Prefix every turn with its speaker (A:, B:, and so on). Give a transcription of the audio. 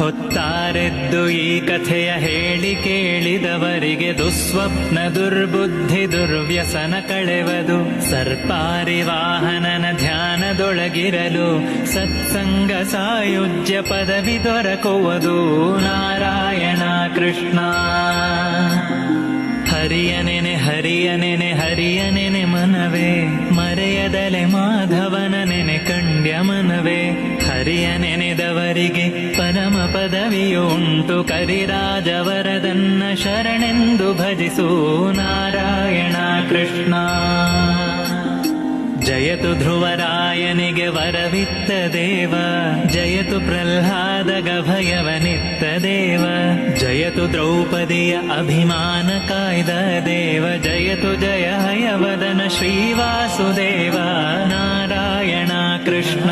A: ಹೊತ್ತಾರೆದ್ದು ಈ ಕಥೆಯ ಹೇಳಿ ಕೇಳಿದವರಿಗೆ ದುಸ್ವಪ್ನ ದುರ್ಬುದ್ಧಿ ದುರ್ವ್ಯಸನ ಕಳೆವದು. ಸರ್ಪಾರಿ ವಾಹನನ ಧ್ಯಾನದೊಳಗಿರಲು ಸತ್ಸಂಗ ಸಾಯುಜ್ಯ ಪದವಿ ದೊರಕುವುದು. ನಾರಾಯಣ ಕೃಷ್ಣ. ಹರಿಯನೆನೆ ಹರಿಯನೆನೆ ಹರಿಯನೆನೆ ಮನವೇ, ಮರೆಯದಲೆ ಮಾಧವನ ನೆನೆ ಕಂಡ್ಯ ಮನವೇ. ಹರಿಯ ನೆನೆದವರಿಗೆ ಪರಮ ಪದವಿಯುಂಟು, ಕರಿರಾಜವರದನ್ನ ಶರಣೆಂದು ಭಜಿಸು. ನಾರಾಯಣ ಕೃಷ್ಣ. ಜಯತು ಧ್ರುವರಾಯನಿಗೆ ವರವಿತ್ತ ದೇವ, ಜಯತು ಪ್ರಹ್ಲಾದಗ ಭಯವನಿತ್ತ ದೇವ. ಜಯತು ದ್ರೌಪದಿಯ ಅಭಿಮಾನ ಕಾಯ್ದ ದೇವ, ಜಯತು ಜಯ ಹಯವದನ ಶ್ರೀವಾಸುದೇವ. ನಾರಾಯಣ ಕೃಷ್ಣ.